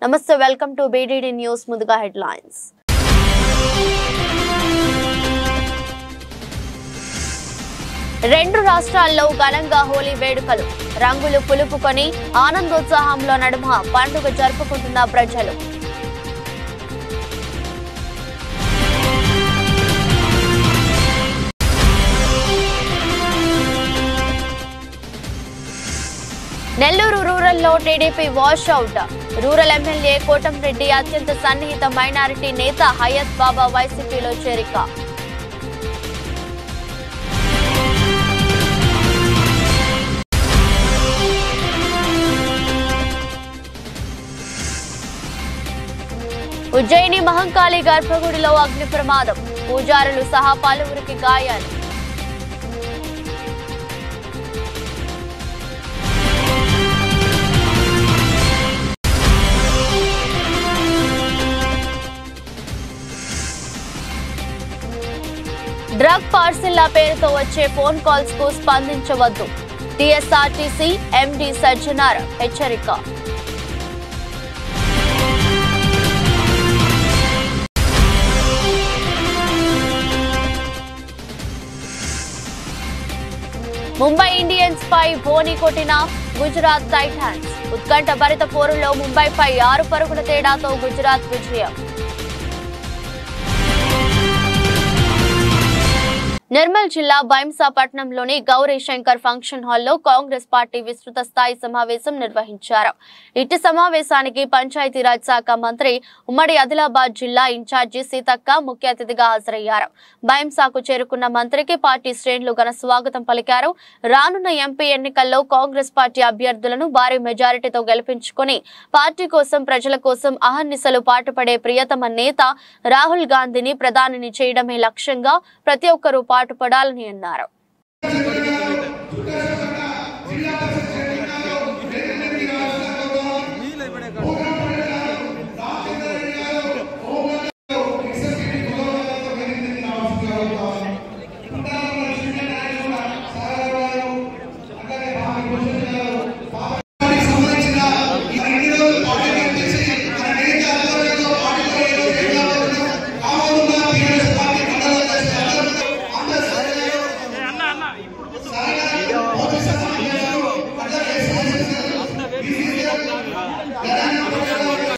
నమస్తే, welcome to BDD news. ముందుగా headlines. రెండు రాష్ట్రాల్లో ఘనంగా హోలీ వేడుకలు. రంగులు పులుపుకొని ఆనందోత్సాహంలో నడుమ పండుగ జరుపుకుంటున్న ప్రజలు. నెల్లూరు రూరల్లో TDP wash out. Rural MLA Kotamreddy అత్యంత సన్నిహిత మైనారిటీ నేత హయత్ బాబా వైసీపీలో చేరిక. ఉజ్జయిని మహంకాళి గర్భగుడిలో అగ్ని ప్రమాదం. పూజారులు సహా పలువురికి గాయాలు. డ్రగ్ పార్సిల్ల పేరుతో వచ్చే ఫోన్ కాల్స్ కు స్పందించవద్దు. టీఎస్ఆర్టీసీ ఎండీ సజ్జనార్ హెచ్చరిక. ముంబై ఇండియన్స్ పై ధోని కొట్టిన గుజరాత్ టైటాన్స్. ఉత్కంఠ భరిత పోరులో ముంబైపై 6 పరుగుల తేడాతో గుజరాత్ విజయం. నిర్మల్ జిల్లా భైంసాపట్నంలోని గౌరీ శంకర్ ఫంక్షన్ హాల్లో కాంగ్రెస్ పార్టీ విస్తృత స్థాయి సమావేశం నిర్వహించారు. ఇట్టి సమావేశానికి పంచాయతీరాజ్ శాఖ మంత్రి, ఉమ్మడి ఆదిలాబాద్ జిల్లా ఇన్ఛార్జి సీతక్క ముఖ్య అతిథిగా హాజరయ్యారు. భైంసాకు చేరుకున్న మంత్రికి పార్టీ శ్రేణులు ఘన స్వాగతం పలికారు. రానున్న ఎంపీ ఎన్నికల్లో కాంగ్రెస్ పార్టీ అభ్యర్థులను భారీ మెజారిటీతో గెలిపించుకుని పార్టీ కోసం, ప్రజల కోసం అహర్నిశలు పాటుపడే ప్రియతమ నేత రాహుల్ గాంధీని ప్రధానిని చేయడమే లక్ష్యంగా ప్రతి ఒక్కరూ పాటుపడాలని అన్నారు.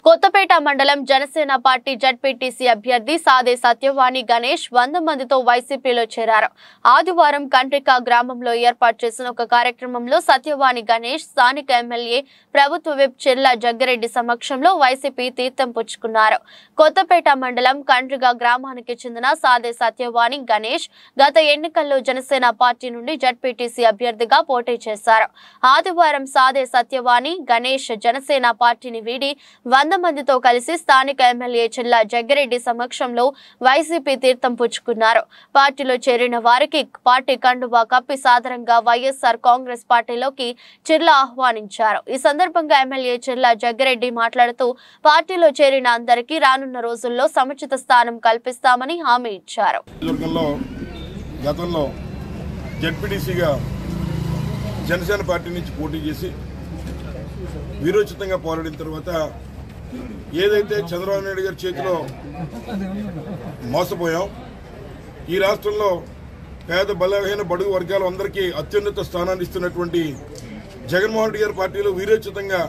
కొత్తపేట మండలం జనసేన పార్టీ జడ్పీటీసీ అభ్యర్థి సాదే సత్యవాణి గణేష్ 100 మందితో వైసీపీలో చేరారు. ఆదివారం కంట్రిక గ్రామంలో ఏర్పాటు చేసిన ఒక కార్యక్రమంలో సత్యవాణి గణేష్ స్థానిక ఎమ్మెల్యే ప్రభుత్వ విప్ చిర్ల జగ్గిరెడ్డి సమక్షంలో వైసీపీ తీర్థం పుచ్చుకున్నారు. కొత్తపేట మండలం కంట్రిక గ్రామానికి చెందిన సాదే సత్యవాణి గణేష్ గత ఎన్నికల్లో జనసేన పార్టీ నుండి జడ్పీటీసీ అభ్యర్థిగా పోటీ చేశారు. ఆదివారం సాదే సత్యవాణి గణేష్ జనసేన పార్టీని వీడి 100 మందితో కలిసి స్థానిక ఎమ్మెల్యే చిర్ల జగ్గిరెడ్డి సమక్షంలో వైసీపీ తీర్థం పుచ్చుకున్నారు. పార్టీలో చేరిన వారికి పార్టీ కండువా కప్పి సాదరంగా వైఎస్ఆర్ కాంగ్రెస్ పార్టీలోకి చిర్ల ఆహ్వానించారు. ఈ సందర్భంగా ఎమ్మెల్యే చిర్ల జగ్గిరెడ్డి మాట్లాడుతూ పార్టీలో చేరిన అందరికీ రానున్న రోజుల్లో సముచిత స్థానం కల్పిస్తామని హామీ ఇచ్చారు. జనసేన పార్టీ నుంచి పోటీ చేసి వీరోచితంగా పోరాడిన తర్వాత ఏదైతే చంద్రబాబు నాయుడు గారి చేతిలో మోసపోయాం, ఈ రాష్ట్రంలో పేద బలహీన బడుగు వర్గాల అందరికీ అత్యున్నత స్థానాన్ని ఇస్తున్నటువంటి జగన్మోహన్ రెడ్డి గారి పార్టీలో వీరోచితంగా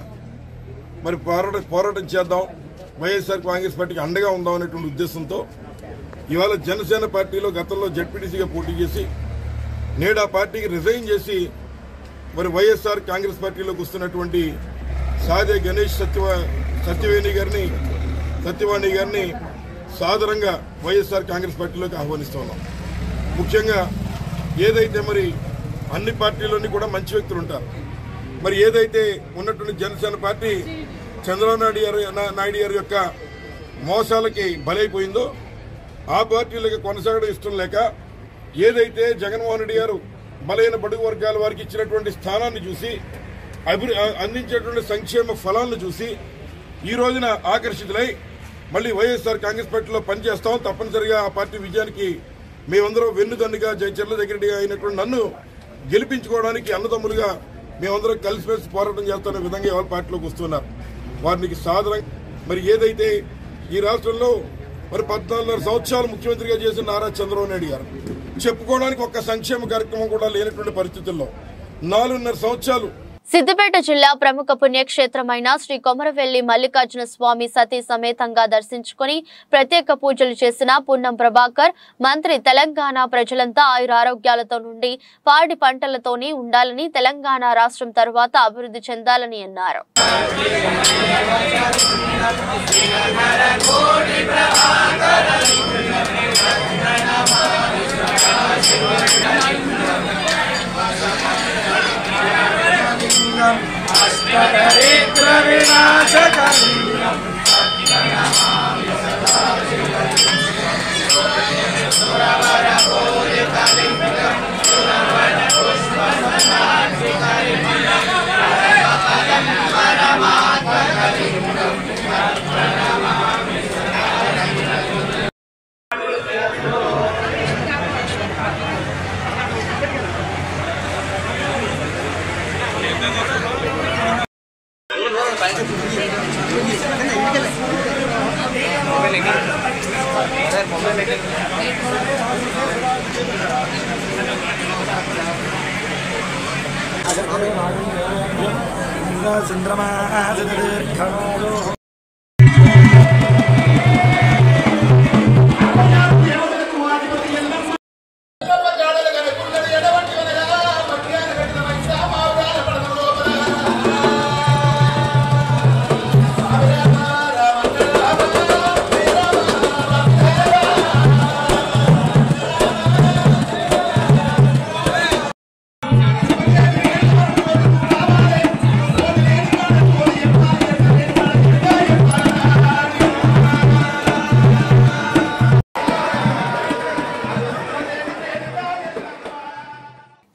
మరి పోరాటం చేద్దాం, వైఎస్ఆర్ కాంగ్రెస్ పార్టీకి అండగా ఉందాం అనేటువంటి ఉద్దేశంతో ఇవాళ జనసేన పార్టీలో గతంలో జడ్పీటీసీగా పోటీ చేసి నేడు ఆ పార్టీకి రిజైన్ చేసి మరి వైఎస్ఆర్ కాంగ్రెస్ పార్టీలోకి వస్తున్నటువంటి సాదే గణేష్ సత్యవాణి గారిని సాదరంగా వైఎస్ఆర్ కాంగ్రెస్ పార్టీలోకి ఆహ్వానిస్తూ ఉన్నాం. ముఖ్యంగా ఏదైతే మరి అన్ని పార్టీలోని కూడా మంచి వ్యక్తులు ఉంటారు, మరి ఏదైతే ఉన్నటువంటి జనసేన పార్టీ చంద్రబాబు నాయుడు గారి యొక్క మోసాలకి బలైపోయిందో ఆ పార్టీలకి కొనసాగడం ఇష్టం లేక ఏదైతే జగన్మోహన్ రెడ్డి గారు బలైన బడుగు వర్గాల వారికి ఇచ్చినటువంటి స్థానాన్ని చూసి అందించేటువంటి సంక్షేమ ఫలాలను చూసి ఈ రోజున ఆకర్షితులై మళ్ళీ వైఎస్ఆర్ కాంగ్రెస్ పార్టీలో పనిచేస్తాం, తప్పనిసరిగా ఆ పార్టీ విజయానికి మేమందరం వెన్నుదన్నుగా చిర్ల జగ్గిరెడ్డి అయినటువంటి నన్ను గెలిపించుకోవడానికి అన్నదమ్ములుగా మేమందరం కలిసిమెలిసి పోరాటం చేస్తున్న విధంగా ఎవరి పార్టీలోకి వస్తున్నారు. వారికి మరి ఏదైతే ఈ రాష్ట్రంలో మరి 14 సంవత్సరాలు ముఖ్యమంత్రిగా చేసిన నారా చంద్రబాబు నాయుడు గారు చెప్పుకోవడానికి ఒక్క సంక్షేమ కార్యక్రమం కూడా లేనటువంటి పరిస్థితుల్లో 4.5 సంవత్సరాలు సిద్దిపేట జిల్లా ప్రముఖ పుణ్యక్షేత్రమైన శ్రీ కొమరవెల్లి మల్లికార్జున స్వామి సతీ సమేతంగా దర్శించుకుని ప్రత్యేక పూజలు చేసిన పున్నం ప్రభాకర్ మంత్రి తెలంగాణ ప్రజలంతా ఆయురారోగ్యాలతో నుండి పాడి పంటలతోనే ఉండాలని తెలంగాణ రాష్ట్రం తరువాత అభివృద్ధి చెందాలని అన్నారు. అష్టదరిద్ర వినాశకలింగం చంద్రమా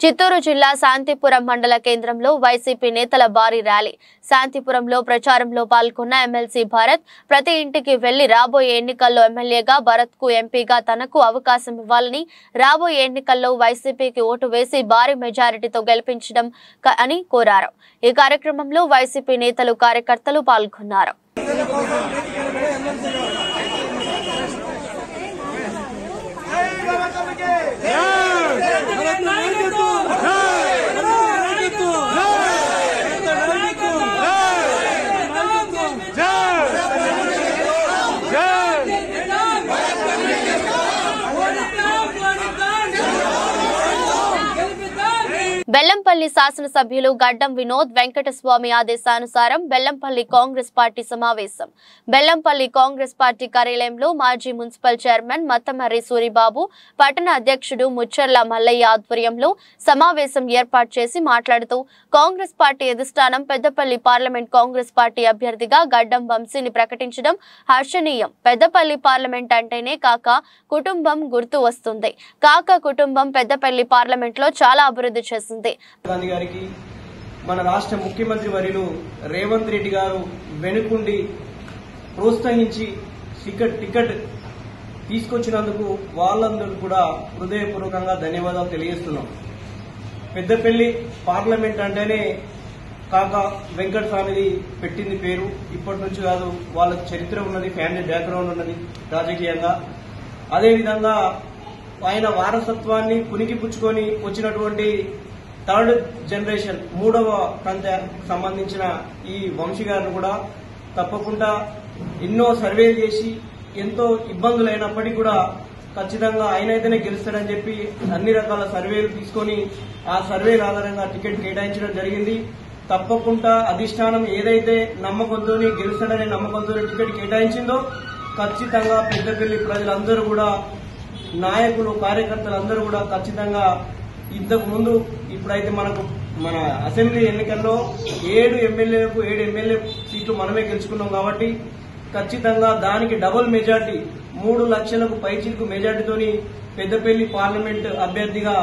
చిత్తూరు జిల్లా శాంతిపురం మండల కేంద్రంలో వైసీపీ నేతల భారీ ర్యాలీ. శాంతిపురంలో ప్రచారంలో పాల్గొన్న ఎమ్మెల్సీ భరత్ ప్రతి ఇంటికి వెళ్లి రాబోయే ఎన్నికల్లో ఎమ్మెల్యేగా భరత్ కు ఎంపీగా తనకు అవకాశం ఇవ్వాలని, రాబోయే ఎన్నికల్లో వైసీపీకి ఓటు వేసి భారీ మెజారిటీతో గెలిపించడం అని కోరారు. ఈ కార్యక్రమంలో వైసీపీ నేతలు కార్యకర్తలు పాల్గొన్నారు. బెల్లంపల్లి శాసనసభ్యులు గడ్డం వినోద్ వెంకటస్వామి ఆదేశానుసారం బెల్లంపల్లి కాంగ్రెస్ పార్టీ సమావేశం. బెల్లంపల్లి కాంగ్రెస్ పార్టీ కార్యాలయంలో మాజీ మున్సిపల్ చైర్మన్ మత్తమర్రి సూరిబాబు, పట్టణ అధ్యక్షుడు ముచ్చర్ల మల్లయ్య ఆధ్వర్యంలో సమావేశం ఏర్పాటు చేసి మాట్లాడుతూ కాంగ్రెస్ పార్టీ అధిష్టానం పెద్దపల్లి పార్లమెంట్ కాంగ్రెస్ పార్టీ అభ్యర్థిగా గడ్డం వంశీని ప్రకటించడం హర్షణీయం. పెద్దపల్లి పార్లమెంట్ అంటేనే కాక కుటుంబం గుర్తు వస్తుంది. కాక కుటుంబం పెద్దపల్లి పార్లమెంట్ లో చాలా అభివృద్ధి చేసింది. గాంధీ గారికి మన రాష్ట్ర ముఖ్యమంత్రి వర్యులు రేవంత్ రెడ్డి గారు వెనుకుండి ప్రోత్సహించి టికెట్ తీసుకొచ్చినందుకు వాళ్ళందరూ కూడా హృదయపూర్వకంగా ధన్యవాదాలు తెలియజేస్తున్నాం. పెద్దపల్లి పార్లమెంట్ అంటేనే కాక వెంకట స్వామిది పెట్టింది పేరు. ఇప్పటి నుంచి కాదు, వాళ్ళ చరిత్ర ఉన్నది, ఫ్యామిలీ బ్యాక్గ్రౌండ్ ఉన్నది రాజకీయంగా. అదేవిధంగా ఆయన వారసత్వాన్ని పుణికిపుచ్చుకొని వచ్చినటువంటి థర్డ్ జనరేషన్, 3వ కంత సంబంధించిన ఈ వంశీ గారిని కూడా తప్పకుండా ఎన్నో సర్వేలు చేసి ఎంతో ఇబ్బందులైనప్పటికీ కూడా ఖచ్చితంగా ఆయనైతేనే గెలుస్తాడని చెప్పి అన్ని రకాల సర్వేలు తీసుకొని ఆ సర్వేల ఆధారంగా టికెట్ కేటాయించడం జరిగింది. తప్పకుండా అధిష్టానం ఏదైతే నమ్మకంతో గెలుస్తాడనే నమ్మకంతో టికెట్ కేటాయించిందో ఖచ్చితంగా పెద్దపల్లి ప్రజలందరూ కూడా, నాయకులు కార్యకర్తలందరూ కూడా ఖచ్చితంగా ఇంతకు ముందు ఇప్పుడైతే మన అసెంబ్లీ ఎన్నికల్లో 7 ఎమ్మెల్యే సీట్లు మనమే గెలుచుకున్నాం కాబట్టి ఖచ్చితంగా దానికి డబుల్ మెజార్టీ 3 లక్షలకు పైచిలకు మెజార్టీతోని పెద్దపల్లి పార్లమెంట్ అభ్యర్థిగా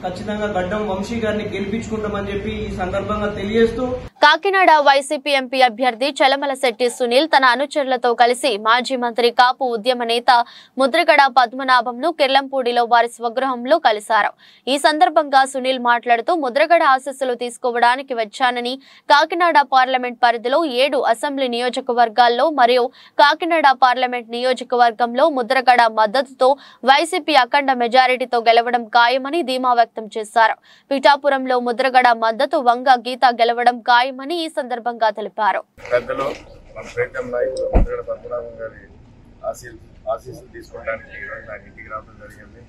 ఖచ్చితంగా గడ్డం వంశీ గారిని గెలిపించుకుంటామని చెప్పి ఈ సందర్భంగా తెలియజేస్తూ కాకినాడ వైసీపీ ఎంపీ అభ్యర్థి చలమలశెట్టి సునీల్ తన అనుచరులతో కలిసి మాజీ మంత్రి కాపు ఉద్యమ నేత ముద్రగడ పద్మనాభంను కిర్లంపూడిలో వారి స్వగృహంలో కలిశారు. ఈ సందర్భంగా సునీల్ మాట్లాడుతూ ముద్రగడ ఆశీస్సులు తీసుకోవడానికి వచ్చానని, కాకినాడ పార్లమెంట్ పరిధిలో 7 అసెంబ్లీ నియోజకవర్గాల్లో మరియు కాకినాడ పార్లమెంట్ నియోజకవర్గంలో ముద్రగడ మద్దతుతో వైసీపీ అఖండ మెజారిటీతో గెలవడం ఖాయమని ధీమా వ్యక్తం చేశారు. పిఠాపురంలో ముద్రగడ మద్దతు, వంగ గీత గెలవడం ఖాయమని ఈ సందర్భంగా తెలిపారు. పెద్దలు మన ప్రీతం నాయకులు ముద్రగడ పద్మనాభం గారి ఆశీస్సులు తీసుకోవడానికి ఈరోజు నాకు ఇంటికి రావడం జరిగింది.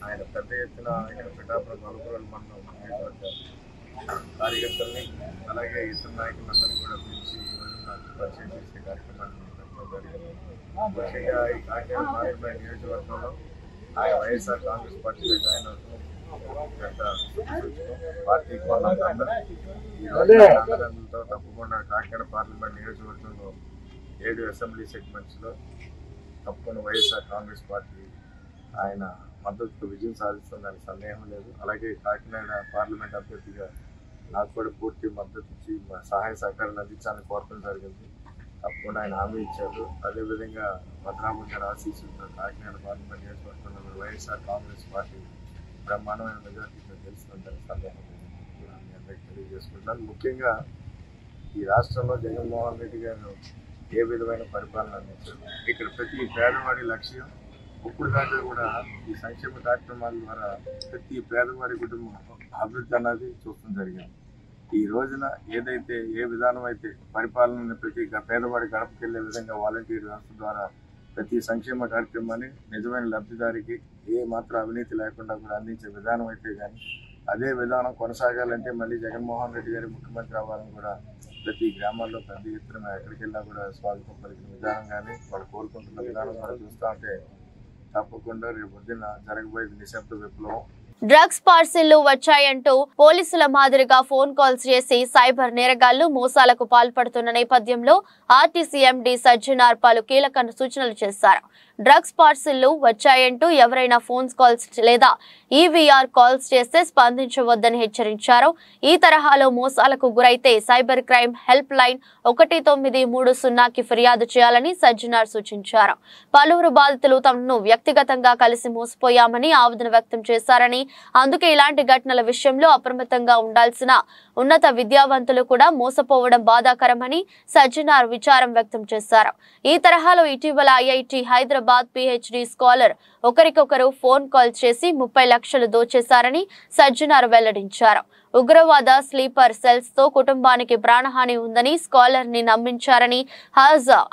ఆయన పెద్ద ఎత్తున ఇక్కడ పిఠాపురం నలుగురు మండలం కార్యకర్తల్ని అలాగే ఇతర నాయకులందరినీ కూడా పిలిచి ఈరోజు నాకు పరిచయం చేసే కార్యక్రమాన్ని పెట్టడం జరిగింది. ముఖ్యంగా ఈ కాకినాడ పార్లమెంట్ నియోజకవర్గంలో ఆయన వైఎస్ఆర్ కాంగ్రెస్ పార్టీలో జాయిన్ అవుతూ పార్టీకి వాళ్ళందరితో తప్పకుండా కాకినాడ పార్లమెంట్ నియోజకవర్గంలో 7 అసెంబ్లీ సెగ్మెంట్స్ లో తప్పకుండా వైఎస్ఆర్ కాంగ్రెస్ పార్టీ ఆయన మద్దతుతో విజయం సాధిస్తుందని సందేహం లేదు. అలాగే కాకినాడ పార్లమెంట్ అభ్యర్థిగా నాకు కూడా పూర్తి మద్దతు ఇచ్చి సహాయ సహకారాలు అందించాలని కోరడం జరిగింది. తప్పకుండా ఆయన హామీ ఇచ్చారు. అదేవిధంగా పద్మనాభం గారి ఆశీస్సులతో కాకినాడ పార్లమెంట్ నియోజకవర్గంలో వైఎస్ఆర్ కాంగ్రెస్ పార్టీ బ్రహ్మాండమైన మెజార్టీతో గెలుస్తుందని సందేహం మీ అందరికీ తెలియజేసుకుంటున్నాను. ముఖ్యంగా ఈ రాష్ట్రంలో జగన్మోహన్ రెడ్డి గారు ఏ విధమైన పరిపాలన అందించారు. ఇక్కడ ప్రతి పేదవాడి లక్ష్యం ఇప్పుడు దాకా కూడా ఈ సంక్షేమ కార్యక్రమాల ద్వారా ప్రతి పేదవాడి కుటుంబం అభివృద్ధి అన్నది చూడటం జరిగింది. ఈ రోజున ఏదైతే ఏ విధానం అయితే పరిపాలన ప్రతి పేదవాడి గడపకెళ్లే విధంగా వాలంటీర్ వ్యవస్థ ద్వారా ప్రతి సంక్షేమ కార్యక్రమాన్ని నిజమైన లబ్ధిదారికి ఏ మాత్రం అవినీతి లేకుండా కూడా అందించే విధానం అయితే కానీ అదే విధానం కొనసాగాలంటే మళ్ళీ జగన్మోహన్ రెడ్డి గారి ముఖ్యమంత్రి అవ్వాలని కూడా ప్రతి గ్రామాల్లో పెద్ద ఎత్తున ఎక్కడికి వెళ్ళినా కూడా స్వాగతం పలికిన విధానం కానీ వాళ్ళు కోరుకుంటున్న విధానం కూడా చూస్తూ ఉంటే తప్పకుండా రేపు పొద్దున్న జరగబోయేది నిశ్శబ్ద విప్లవం. డ్రగ్స్ పార్సిళ్లు వచ్చాయంటూ పోలీసుల మాదిరిగా ఫోన్ కాల్స్ చేసి సైబర్ నేరగాళ్లు మోసాలకు పాల్పడుతున్న నేపథ్యంలో ఆర్టీసీ ఎండీ సజ్జనార్ పలు కీలక సూచనలు చేశారు. డ్రగ్స్ పార్సిళ్లు వచ్చాయంటూ ఎవరైనా ఫోన్ కాల్స్ లేదా ఈవీఆర్ కాల్స్ చేస్తే స్పందించవద్దని హెచ్చరించారు. ఈ తరహాలో మోసాలకు గురైతే సైబర్ క్రైమ్ హెల్ప్ లైన్ 1930కి ఫిర్యాదు చేయాలని సజ్జనార్ సూచించారు. పలువురు బాధితులు తమను వ్యక్తిగతంగా కలిసి మోసపోయామని ఆవేదన వ్యక్తం చేశారని, అందుకే ఇలాంటి ఘటనల విషయంలో అప్రమత్తంగా ఉండాల్సిన ఉన్నత విద్యావంతులు కూడా మోసపోవడం బాధాకరమని సజ్జనార్ విచారం వ్యక్తం చేశారు. ఈ తరహాలో ఇటీవల ఐఐటి హైదరాబాద్ పిహెచ్డి స్కాలర్ ఒకరికొకరు ఫోన్ కాల్ చేసి 30 లక్షలు దోచేశారని సజ్జనార్ వెల్లడించారు. ఉగ్రవాద స్లీపర్ సెల్స్ తో కుటుంబానికి ప్రాణహాని ఉందని స్కాలర్ ని నమ్మించారని,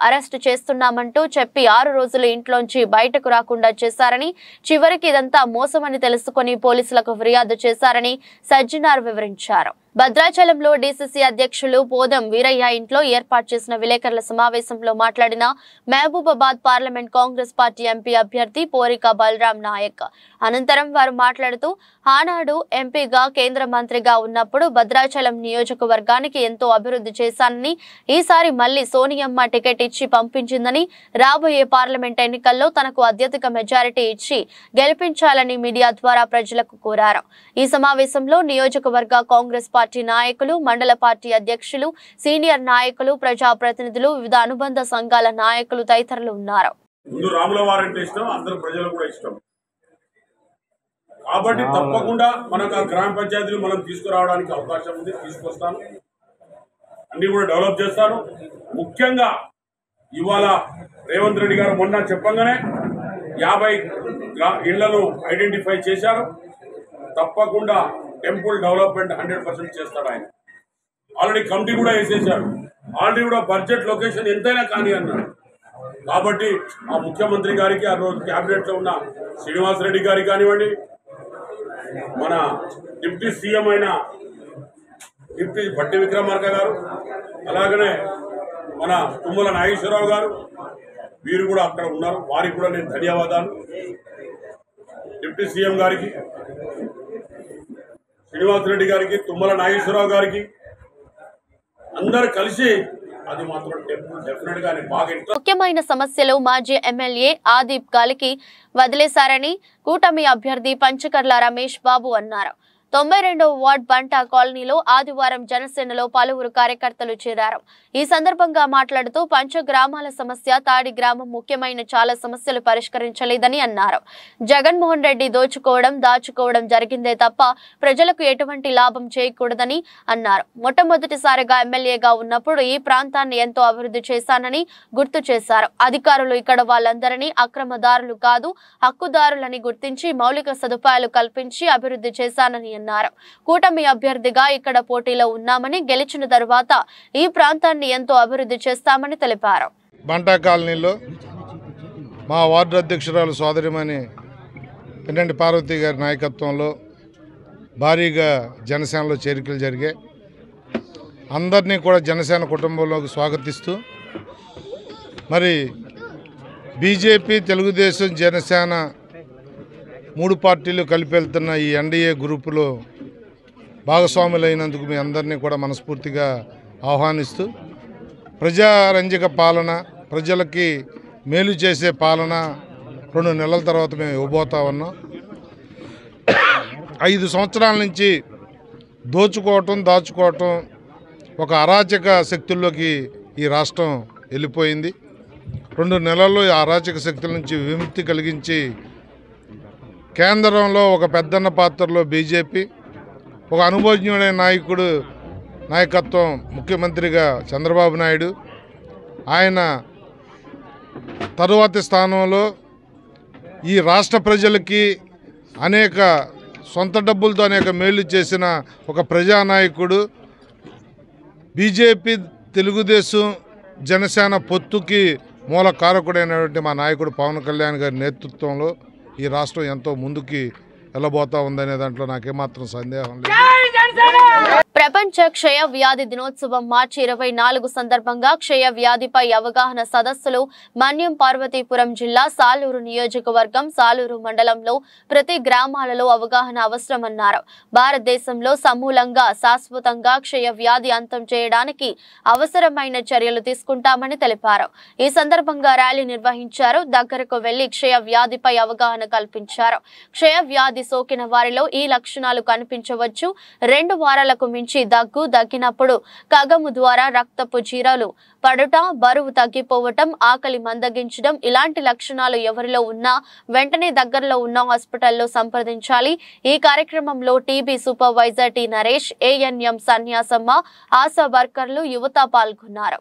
అరెస్ట్ చేస్తున్నామంటూ చెప్పి 6 రోజులు ఇంట్లోంచి బయటకు రాకుండా చేశారని, చివరికి ఇదంతా మోసమని తెలుసుకుని పోలీసులకు ఫిర్యాదు చేశారని సజ్జనార్ వివరించారు. భద్రాచలంలో డీసీసీ అధ్యక్షులు పోదం వీరయ్య ఇంట్లో ఏర్పాటు చేసిన విలేకరుల సమావేశంలో మాట్లాడిన Mahabubabad parliament Congress party MP అభ్యర్థి పోరిక బలరాం నాయక్. అనంతరం వారు మాట్లాడుతూ, ఆనాడు ఎంపీగా కేంద్ర మంత్రిగా ఉన్నప్పుడు భద్రాచలం నియోజకవర్గానికి ఎంతో అభివృద్ధి చేశానని, ఈసారి మళ్లీ సోనియమ్మ టికెట్ ఇచ్చి పంపించిందని, రాబోయే పార్లమెంట్ ఎన్నికల్లో తనకు అత్యధిక మెజారిటీ ఇచ్చి గెలిపించాలని మీడియా ద్వారా ప్రజలకు కోరారు. ఈ సమావేశంలో నియోజకవర్గ కాంగ్రెస్ పార్టీ నాయకులు, మండల పార్టీ అధ్యక్షులు, సీనియర్ నాయకులు, ప్రజాప్రతినిధులు, వివిధ అనుబంధ సంఘాల నాయకులు తదితరులు ఉన్నారు. కాబట్టి తప్పకుండా మనకు ఆ గ్రామ పంచాయతీలు మనం తీసుకురావడానికి అవకాశం ఉంది, తీసుకొస్తాను, అన్ని కూడా డెవలప్ చేస్తాను. ముఖ్యంగా ఇవాళ రేవంత్ రెడ్డి గారు మొన్న చెప్పంగానే 50 ఇళ్లను ఐడెంటిఫై చేశారు. తప్పకుండా టెంపుల్ డెవలప్మెంట్ 100% చేస్తాడు ఆయన. ఆల్రెడీ కమిటీ కూడా వేసేశారు. ఆల్రెడీ కూడా బడ్జెట్ లొకేషన్ ఎంతైనా కానీ అన్నాడు. కాబట్టి ఆ ముఖ్యమంత్రి గారికి, ఆ రోజు క్యాబినెట్ లో ఉన్న శ్రీనివాసరెడ్డి గారికి కానివ్వండి, మన డిప్యూటీ సీఎం అయిన డిప్యూటీ భట్టి విక్రమార్క గారు, అలాగనే మన తుమ్మల నాగేశ్వరరావు గారు, వీరు కూడా అక్కడ ఉన్నారు. వారికి కూడా నేను ధన్యవాదాలు. డిప్యూటీ సీఎం గారికి, శ్రీనివాసరెడ్డి గారికి, తుమ్మల నాగేశ్వరరావు గారికి అందరు కలిసి అది మాత్రం డెఫినెట్ గా బాగా ముఖ్యమైన సమస్యలు మాజీ ఎమ్మెల్యే ఆదిప్ గాలికి వదిలేశారని కూటమి అభ్యర్థి పంచకర్ల రమేష్ బాబు అన్నారు. 92వ వార్డ్ బంటా కాలనీలో ఆదివారం జనసేనలో పలువురు కార్యకర్తలు చేరారు. ఈ సందర్భంగా మాట్లాడుతూ పంచగ్రామాల సమస్య తాడి గ్రామం ముఖ్యమైన చాలా సమస్యలు పరిష్కరించలేదని అన్నారు. జగన్మోహన్ రెడ్డి దాచుకోవడం జరిగిందే తప్ప ప్రజలకు ఎటువంటి లాభం చేయకూడదని అన్నారు. మొట్టమొదటిసారిగా ఎమ్మెల్యేగా ఉన్నప్పుడు ఈ ప్రాంతాన్ని ఎంతో అభివృద్ధి చేశానని గుర్తు చేశారు. అధికారులు ఇక్కడ వాళ్ళందరినీ అక్రమదారులు కాదు హక్కుదారులని గుర్తించి మౌలిక సదుపాయాలు కల్పించి అభివృద్ధి చేశానని అన్నారు. కూటమి అభ్యర్థిగా ఇక్కడ పోటీలో ఉన్నామని గెలిచిన తర్వాత ఈ ప్రాంతాన్ని ఎంతో అభివృద్ధి చేస్తామని తెలిపారు. బంటా కాలనీలో మా వార్డు అధ్యక్షురాలు సోదరిమణి పిన్నంటి పార్వతి గారి నాయకత్వంలో భారీగా జనసేనలో చేరికలు జరిగాయి. అందరినీ కూడా జనసేన కుటుంబంలోకి స్వాగతిస్తూ మరి బీజేపీ తెలుగుదేశం జనసేన 3 పార్టీలు కలిపి వెళ్తున్న ఈ ఎన్డీఏ గ్రూపులో భాగస్వాములైనందుకు మీ అందరినీ కూడా మనస్ఫూర్తిగా ఆహ్వానిస్తూ ప్రజారంజక పాలన ప్రజలకి మేలు చేసే పాలన 2 నెలల తర్వాత మేము ఇవ్వబోతా ఉన్నాం. 5 సంవత్సరాల నుంచి దాచుకోవటం ఒక అరాచక శక్తుల్లోకి ఈ రాష్ట్రం వెళ్ళిపోయింది. 2 నెలల్లో ఈ అరాచక శక్తుల నుంచి విముక్తి కలిగించి కేంద్రంలో ఒక పెద్దన్న పాత్రలో బీజేపీ, ఒక అనుభవజ్ఞుడైన నాయకత్వం ముఖ్యమంత్రిగా చంద్రబాబు నాయుడు, ఆయన తరువాతి స్థానంలో ఈ రాష్ట్ర ప్రజలకి అనేక సొంత డబ్బులతో అనేక మేలు చేసిన ఒక ప్రజానాయకుడు, బీజేపీ తెలుగుదేశం జనసేన పొత్తుకి మూల కారకుడైనటువంటి మా నాయకుడు పవన్ కళ్యాణ్ గారి నేతృత్వంలో ఈ రాష్ట్రం ఎంతో ముందుకి వెళ్ళబోతా ఉందనే దాంట్లో నాకేమాత్రం సందేహం లేదు. ప్రపంచ క్షయ వ్యాధి దినోత్సవం మార్చి 24 సందర్భంగా క్షయ వ్యాధిపై అవగాహన సదస్సులు మన్యం పార్వతీపురం జిల్లా సాలూరు నియోజకవర్గం సాలూరు మండలంలో ప్రతి గ్రామాలలో అవగాహన అవసరమన్నారు. భారతదేశంలో సమూలంగా శాశ్వతంగా క్షయ వ్యాధి అంతం చేయడానికి అవసరమైన చర్యలు తీసుకుంటామని తెలిపారు. ఈ సందర్భంగా ర్యాలీ నిర్వహించారు. దగ్గరకు వెళ్లి క్షయ వ్యాధిపై అవగాహన కల్పించారు. క్షయ వ్యాధి సోకిన వారిలో ఈ లక్షణాలు కనిపించవచ్చు. 2 వారాలకు మించి దగ్గినప్పుడు కగము ద్వారా రక్తపు జీరాలు పడుట, బరువు తగ్గిపోవటం, ఆకలి మందగించడం ఇలాంటి లక్షణాలు ఎవరిలో ఉన్నా వెంటనే దగ్గరలో ఉన్న హాస్పిటల్లో సంప్రదించాలి. ఈ కార్యక్రమంలో TB supervisor T Naresh, ANM Sanyasamma, ASHA వర్కర్లు, యువత పాల్గొన్నారు.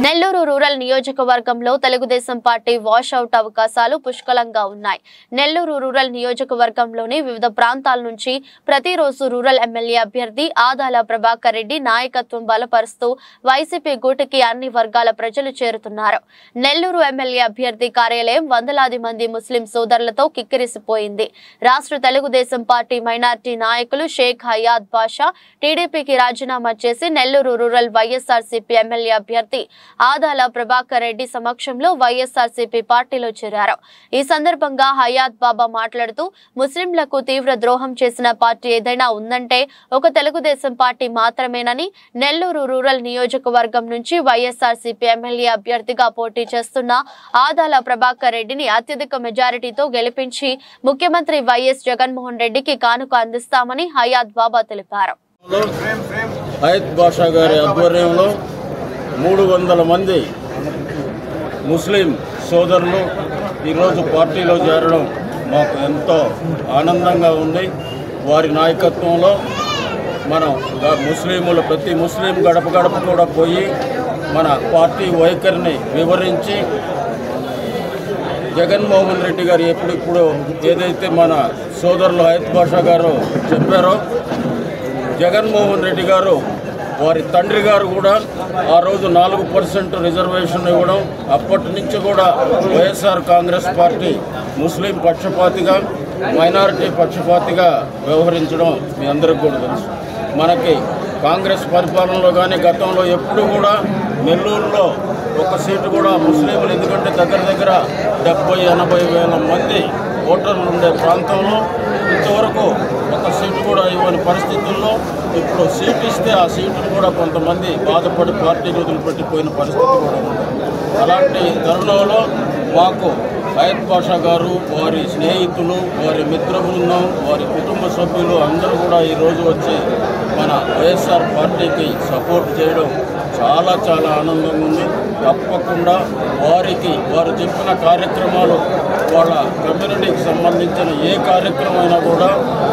నెల్లూరు రూరల్ నియోజకవర్గంలో తెలుగుదేశం పార్టీ వాషౌట్ అవకాశాలు పుష్కలంగా ఉన్నాయి. నెల్లూరు రూరల్ నియోజకవర్గంలోని వివిధ ప్రాంతాల నుంచి ప్రతిరోజు రూరల్ ఎమ్మెల్యే అభ్యర్థి ఆదాల ప్రభాకర్ రెడ్డి నాయకత్వం బలపరుస్తూ వైసీపీ గూటికి అన్ని వర్గాల ప్రజలు చేరుతున్నారు. నెల్లూరు ఎమ్మెల్యే అభ్యర్థి కార్యాలయం వందలాది మంది ముస్లిం సోదరులతో కిక్కిరిసిపోయింది. రాష్ట్ర తెలుగుదేశం పార్టీ మైనార్టీ నాయకులు షేక్ హయాత్ బాషా టీడీపీకి రాజీనామా చేసి నెల్లూరు రూరల్ వైఎస్ఆర్సీపీ ఎమ్మెల్యే అభ్యర్థి ఆదాల ప్రభాకర్ రెడ్డి సమక్షంలో వైఎస్ఆర్సీపీ పార్టీలో చేరారు. ఈ సందర్భంగా హయాత్ బాబా మాట్లాడుతూ ముస్లింలకు తీవ్ర ద్రోహం చేసిన పార్టీ ఏదైనా ఉందంటే ఒక తెలుగుదేశం పార్టీ మాత్రమేనని, నెల్లూరు రూరల్ నియోజకవర్గం నుంచి వైఎస్ఆర్సీపీ ఎమ్మెల్యే అభ్యర్థిగా పోటీ చేస్తున్న ఆదాల ప్రభాకర్ రెడ్డిని అత్యధిక మెజారిటీతో గెలిపించి ముఖ్యమంత్రి వైఎస్ జగన్మోహన్ రెడ్డికి కానుక అందిస్తామని హయాత్ బాబా తెలిపారు. హయాత్ బాషా గారి ఆధ్వర్యంలో 300 మంది ముస్లిం సోదరులు ఈరోజు పార్టీలో చేరడం మాకు ఎంతో ఆనందంగా ఉంది. వారి నాయకత్వంలో మనం ప్రతి ముస్లిం గడప గడప కూడా పోయి మన పార్టీ వైఖరిని వివరించి జగన్మోహన్ రెడ్డి గారు ఎప్పుడిప్పుడు ఏదైతే మన సోదరులు హయాత్ బాషా గారు చెప్పారో, జగన్మోహన్ రెడ్డి గారు వారి తండ్రి గారు కూడా ఆ రోజు 4% రిజర్వేషన్ ఇవ్వడం, అప్పటి నుంచి కూడా వైఎస్ఆర్ కాంగ్రెస్ పార్టీ ముస్లిం పక్షపాతిగా మైనారిటీ పక్షపాతిగా వ్యవహరించడం మీ అందరికీ కూడా తెలుసు. మనకి కాంగ్రెస్ పరిపాలనలో కానీ గతంలో ఎప్పుడు కూడా నెల్లూరులో ఒక సీటు కూడా ముస్లింలు, ఎందుకంటే దగ్గర 70-80 వేల మంది ఓటర్లు ఉండే ప్రాంతంలో ఇంతవరకు ఒక సీటు కూడా ఇవ్వని పరిస్థితుల్లో ఇప్పుడు సీటు ఇస్తే ఆ సీటును కూడా కొంతమంది బాధపడి పార్టీని వదిలిపెట్టిపోయిన పరిస్థితి కూడా ఉంది. అలాంటి తరుణంలో మాకు హయత్ బాషా గారు, వారి స్నేహితులు, వారి మిత్ర బృందం, వారి కుటుంబ సభ్యులు అందరూ కూడా ఈరోజు వచ్చి మన వైఎస్ఆర్ పార్టీకి సపోర్ట్ చేయడం చాలా చాలా ఆనందంగా ఉంది. తప్పకుండా వారు చెప్పిన కార్యక్రమాలు, వాళ్ళ కమ్యూనిటీకి సంబంధించిన ఏ కార్యక్రమమైనా కూడా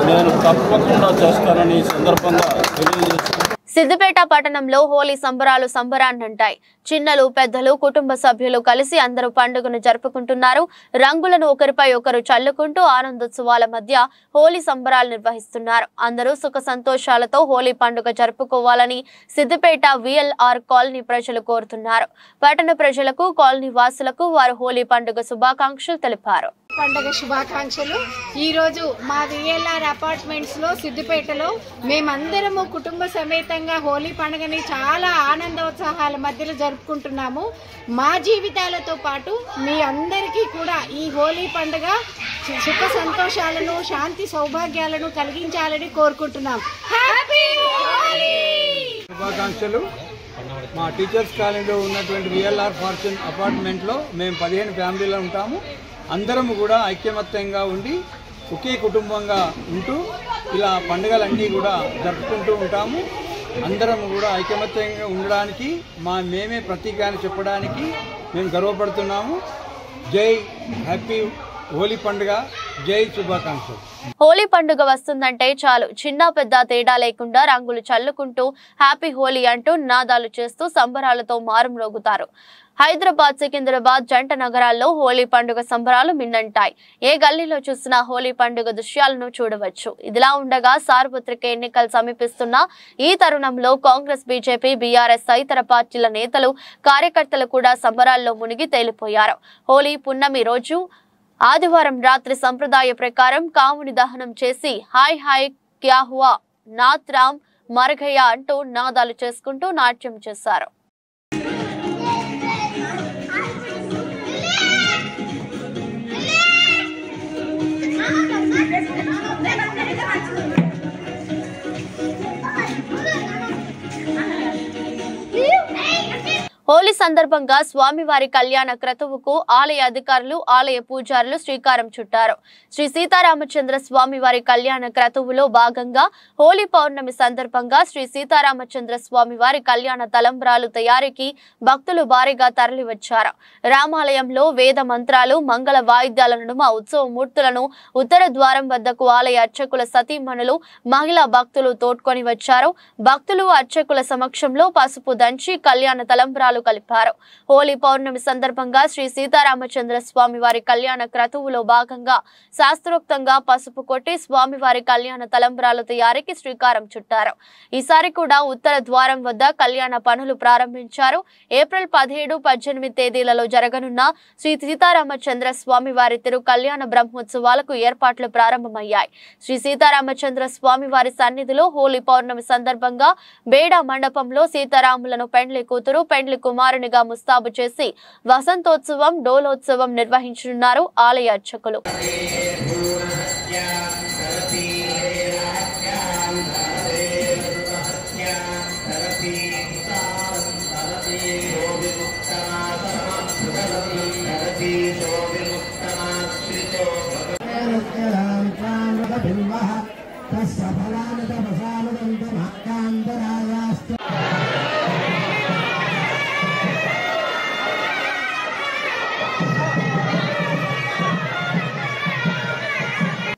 నేను తప్పకుండా చేస్తానని ఈ సందర్భంగా తెలియజేస్తున్నాను. సిద్దిపేట పట్టణంలో హోలీ సంబరాలు సంబరాన్నంటాయి. చిన్నలు పెద్దలు కుటుంబ సభ్యులు కలిసి అందరూ పండుగను జరుపుకుంటున్నారు. రంగులను ఒకరిపై ఒకరు చల్లుకుంటూ ఆనందోత్సవాల మధ్య హోలీ సంబరాలు నిర్వహిస్తున్నారు. అందరూ సుఖ సంతోషాలతో హోలీ పండుగ జరుపుకోవాలని సిద్దిపేట VLR కాలనీ ప్రజలు కోరుతున్నారు. పట్టణ ప్రజలకు, కాలనీ వాసులకు వారు హోలీ పండుగ శుభాకాంక్షలు తెలిపారు. పండుగ శుభాకాంక్షలు. ఈరోజు మా VLR అపార్ట్మెంట్స్ లో సిద్దిపేటలో మేమందరము కుటుంబ సమేతంగా హోలీ పండుగని చాలా ఆనందోత్సాహాల మధ్యలో జరుపుకుంటున్నాము. మా జీవితాలతో పాటు మీ అందరికీ కూడా ఈ హోలీ పండుగ సుఖ సంతోషాలను, శాంతి సౌభాగ్యాలను కలిగించాలని కోరుకుంటున్నాం. హ్యాపీ హోలీ! శుభాకాంక్షలు. మా టీచర్స్ కాలనీలో ఉన్నటువంటి VLR ఫార్చ్యూన్ అపార్ట్మెంట్లో మేము 15 ఫ్యామిలీలో ఉంటాము. అందరము కూడా ఐక్యమత్యంగా ఉండి ఒకే కుటుంబంగా ఉంటూ ఇలా పండుగలన్నీ కూడా జరుపుకుంటూ ఉంటాము. అందరం కూడా ఐకమత్యంగా ఉండడానికి మేమే ప్రతీక అని చెప్పడానికి మేము గర్వపడుతున్నాము. జై హ్యాపీ హోలీ పండుగ, జై శుభాకాంక్షలు. హోలీ పండుగ వస్తుందంటే చాలు చిన్న పెద్ద తేడా లేకుండా రంగులు చల్లుకుంటూ హ్యాపీ హోలీ అంటూ నినాదాలు చేస్తూ సంబరాలతో మారుమ్రోగుతారు. హైదరాబాద్, సికింద్రాబాద్ జంట నగరాల్లో హోలీ పండుగ సంబరాలు మిన్నంటాయి. ఏ గల్లీలో చూసినా హోలీ పండుగ దృశ్యాలను చూడవచ్చు. ఇదిలా ఉండగా సార్వత్రిక ఎన్నికలు సమీపిస్తున్న ఈ తరుణంలో కాంగ్రెస్, బీజేపీ, BRS తదితర పార్టీల నేతలు, కార్యకర్తలు కూడా సంబరాల్లో మునిగి తేలిపోయారు. హోలీ పున్నమి రోజు ఆదివారం రాత్రి సంప్రదాయ ప్రకారం కాముని దహనం చేసి హాయ్ హాయ్ క్యా హువా, నాత్ రామ్ మర్ గయా అంటూ నాదాలు చేసుకుంటూ నాట్యం చేశారు. హోలీ సందర్భంగా స్వామివారి కళ్యాణ క్రతువుకు ఆలయ అధికారులు, ఆలయ పూజారులు శ్రీకారం చుట్టారు. శ్రీ సీతారామచంద్ర స్వామివారి కళ్యాణ క్రతువులో భాగంగా హోలీ పౌర్ణమి సందర్భంగా శ్రీ సీతారామచంద్ర స్వామివారి కళ్యాణ తలంబ్రాలు తయారీకి భక్తులు భారీగా తరలివచ్చారు. రామాలయంలో వేద మంత్రాలు, మంగళ వాయిద్యాల నడుమ ఉత్సవ మూర్తులను ఉత్తర ద్వారం వద్దకు ఆలయ అర్చకుల సతీమణులు, మహిళా భక్తులు తోడ్కొని వచ్చారు. భక్తులు అర్చకుల సమక్షంలో పసుపు దంచి కళ్యాణ తలంబ్రాలు కలిపారు. హోలీ పౌర్ణమి సందర్భంగా శ్రీ సీతారామచంద్ర స్వామివారి కళ్యాణ క్రతువులో భాగంగా శాస్త్రోక్తంగా పసుపు కొట్టి స్వామివారి కళ్యాణ తలంబ్రాల తయారీకి శ్రీకారం చుట్టారు. ఈసారి కూడా ఉత్తర ద్వారం వద్ద కళ్యాణ పనులు ప్రారంభించారు. ఏప్రిల్ 17, 18 తేదీలలో జరగనున్న శ్రీ సీతారామచంద్ర స్వామివారి తిరు కళ్యాణ బ్రహ్మోత్సవాలకు ఏర్పాట్లు ప్రారంభమయ్యాయి. శ్రీ సీతారామచంద్ర స్వామివారి సన్నిధిలో హోలీ పౌర్ణమి సందర్భంగా బేడా మండపంలో సీతారాములను పెండ్లి కూతురు, పెండ్లి కుమారునిగా ముస్తాబు చేసి వసంతోత్సవం, డోలోత్సవం నిర్వహించనున్నారు ఆలయ అర్చకులు.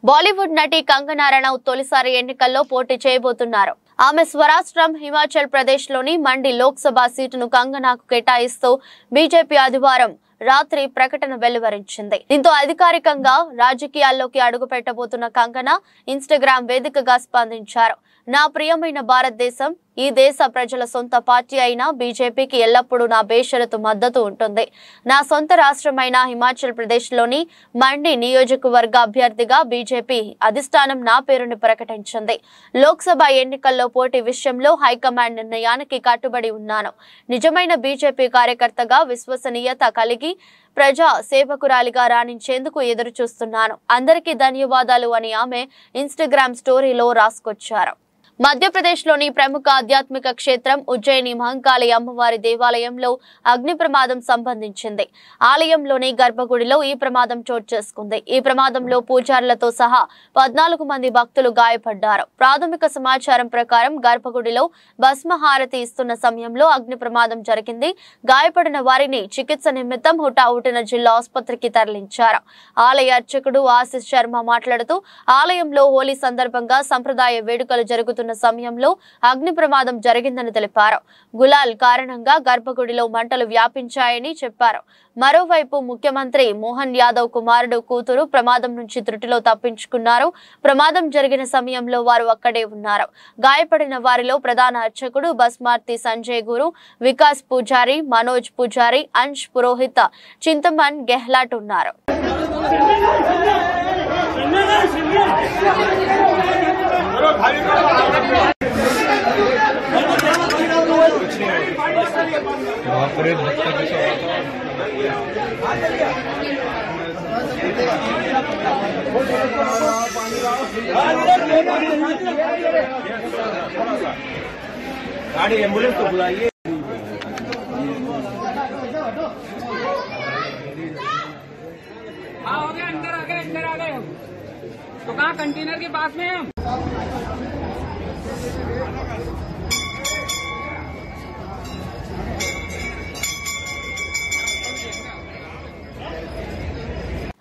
బాలీవుడ్ నటి కంగనా రనౌత్ తొలిసారి ఎన్నికల్లో పోటీ చేయబోతున్నారు. ఆమె స్వరాష్ట్రం హిమాచల్ ప్రదేశ్ లోని మండి లోక్సభ సీటును కంగనాకు కేటాయిస్తూ బీజేపీ ఆదివారం రాత్రి ప్రకటన వెలువరించింది. దీంతో అధికారికంగా రాజకీయాల్లోకి అడుగు పెట్టబోతున్న కంగనా ఇన్స్టాగ్రామ్ వేదికగా స్పందించారు. నా ప్రియమైన భారతదేశం, ఈ దేశ ప్రజల సొంత పార్టీ అయిన బీజేపీకి ఎల్లప్పుడూ నా బేషరతు మద్దతు ఉంటుంది. నా సొంత రాష్ట్రమైన హిమాచల్ ప్రదేశ్లోని మండి నియోజకవర్గ అభ్యర్థిగా బీజేపీ అధిష్టానం నా పేరును ప్రకటించింది. లోక్సభ ఎన్నికల్లో పోటీ విషయంలో హైకమాండ్ నిర్ణయానికి కట్టుబడి ఉన్నాను. నిజమైన బీజేపీ కార్యకర్తగా విశ్వసనీయత కలిగి ప్రజా సేవకురాలిగా రాణించేందుకు ఎదురు చూస్తున్నాను. అందరికీ ధన్యవాదాలు అని ఆమె ఇన్స్టాగ్రామ్ స్టోరీలో రాసుకొచ్చారు. మధ్యప్రదేశ్లోని ప్రముఖ ఆధ్యాత్మిక క్షేత్రం ఉజ్జయిని మహంకాళి అమ్మవారి దేవాలయంలో అగ్ని ప్రమాదం సంభవించింది. ఆలయంలోని గర్భగుడిలో ఈ ప్రమాదం చోటు చేసుకుంది. ఈ ప్రమాదంలో పూజారులతో సహా 14 మంది భక్తులు గాయపడ్డారు. ప్రాథమిక సమాచారం ప్రకారం గర్భగుడిలో భస్మహారతి ఇస్తున్న సమయంలో అగ్ని ప్రమాదం జరిగింది. గాయపడిన వారిని చికిత్స నిమిత్తం హుటాహుటిన జిల్లా ఆసుపత్రికి తరలించారు. ఆలయ అర్చకుడు ఆశిష్ శర్మ మాట్లాడుతూ ఆలయంలో హోలీ సందర్భంగా సంప్రదాయ వేడుకలు జరుగుతున్న సమయంలో అగ్ని ప్రమాదం జరిగిందని తెలిపారు. గులాల్ కారణంగా గర్భగుడిలో మంటలు వ్యాపించాయని చెప్పారు. మరోవైపు ముఖ్యమంత్రి మోహన్ యాదవ్ కుమారుడు కూతురు ప్రమాదం నుంచి త్రుటిలో తప్పించుకున్నారు. ప్రమాదం జరిగిన సమయంలో వారు అక్కడే ఉన్నారు. గాయపడిన వారిలో ప్రధాన అర్చకుడు భస్మార్తి సంజయ్ గురు, వికాస్ పూజారి, మనోజ్ పూజారి, అంశ్ పురోహిత, చింతమన్ గెహ్లాట్ ఉన్నారు. गाड़ी एम्बुलेंस को बुलाइए. हाँ हो गया, अंदर आ गए तो कहाँ कंटेनर के पास में हम.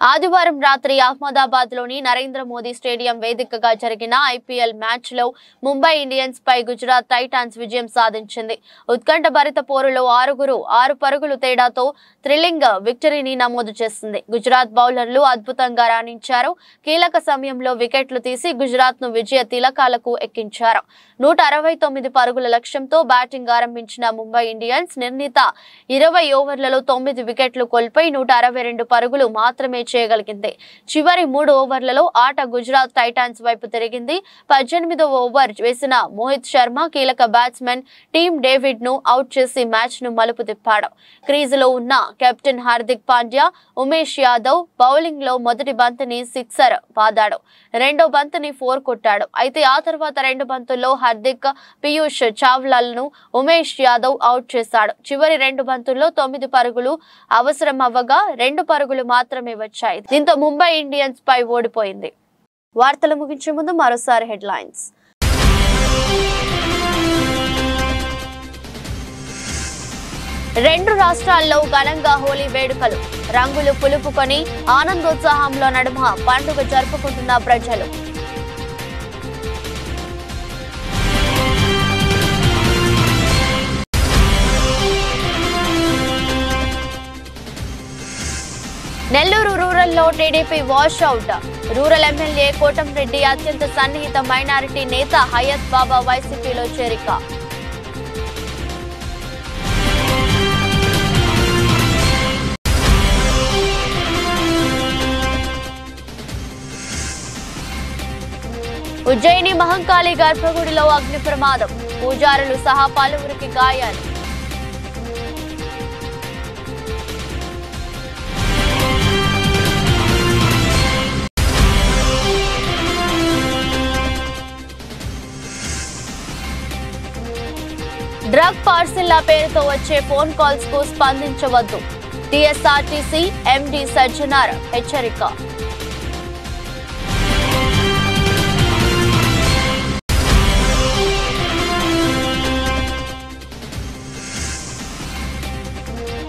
ఆదివారం రాత్రి అహ్మదాబాద్ లోని నరేంద్ర మోదీ స్టేడియం వేదికగా జరిగిన ఐపీఎల్ మ్యాచ్ లో ముంబై ఇండియన్స్ పై గుజరాత్ టైటాన్స్ విజయం సాధించింది. ఉత్కంఠభరిత పోరులో 6 పరుగులు తేడాతో థ్రిల్లింగ్ విక్టరీని నమోదు చేసింది. గుజరాత్ బౌలర్లు అద్భుతంగా రాణించారు. కీలక సమయంలో వికెట్లు తీసి గుజరాత్ ను విజయ తిలకాలకు ఎక్కించారు. 169 పరుగుల లక్ష్యంతో బ్యాటింగ్ ఆరంభించిన ముంబై ఇండియన్స్ నిర్ణీత 20 ఓవర్లలో 9 వికెట్లు కోల్పోయి 162 పరుగులు మాత్రమే చేయగలిగింది. చివరి 3 ఓవర్లలో ఆట గుజరాత్ టైటాన్స్ వైపు తిరిగింది. 18వ ఓవర్ వేసిన మోహిత్ శర్మ కీలక బ్యాట్స్మెన్ టీమ్ డేవిడ్ ను అవుట్ చేసి మ్యాచ్ ను మలుపు తిప్పాడు. క్రీజులో ఉన్న కెప్టెన్ హార్దిక్ పాండ్యా, ఉమేష్ యాదవ్ బౌలింగ్ లో మొదటి బంతిని సిక్సర్ బాదాడు. రెండో బంతిని 4 కొట్టాడు. అయితే ఆ తర్వాత 2 బంతుల్లో హార్దిక్, పీయూష్ చావ్లాలను ఉమేష్ యాదవ్ అవుట్ చేశాడు. చివరి 2 బంతుల్లో 9 పరుగులు అవసరం అవ్వగా 2 పరుగులు మాత్రమే వచ్చాయి. దీంతో ముంబై ఇండియన్స్ పై ఓడిపోయింది. వార్తలు ముగించే ముందు మరోసారి హెడ్లైన్స్. రెండు రాష్ట్రాల్లో ఘనంగా హోలీ వేడుకలు. రంగులు పులుపుకొని ఆనందోత్సాహంలో నడుమ పండుగ జరుపుకుంటున్న ప్రజలు. నెల్లూరు రూరల్లో TDP wash out. Rural MLA Kotamreddy అత్యంత సన్నిహిత మైనారిటీ నేత హయత్ బాబా వైసీపీలో చేరిక. ఉజ్జయిని మహంకాళి గర్భగుడిలో అగ్ని ప్రమాదం. పూజారులు సహా పలువురికి గాయాలు. డ్రగ్ పార్సిల్ల పేరుతో వచ్చే ఫోన్ కాల్స్ కు స్పందించవద్దు. టీఎస్ఆర్టీసీ ఎండీ సజ్జనార్ హెచ్చరిక.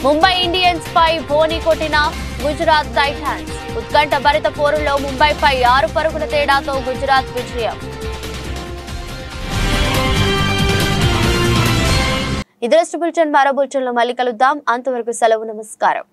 ముంబై ఇండియన్స్ పై బోని కొట్టిన గుజరాత్ టైటాన్స్. ఉత్కంఠ భరిత పోరులో ముంబైపై 6 పరుగుల తేడాతో గుజరాత్ విజయం. ఇదే బులెటిన్ మరో బులెటిన్లో మళ్ళీ కలుద్దాం. అంతవరకు సెలవు. నమస్కారం.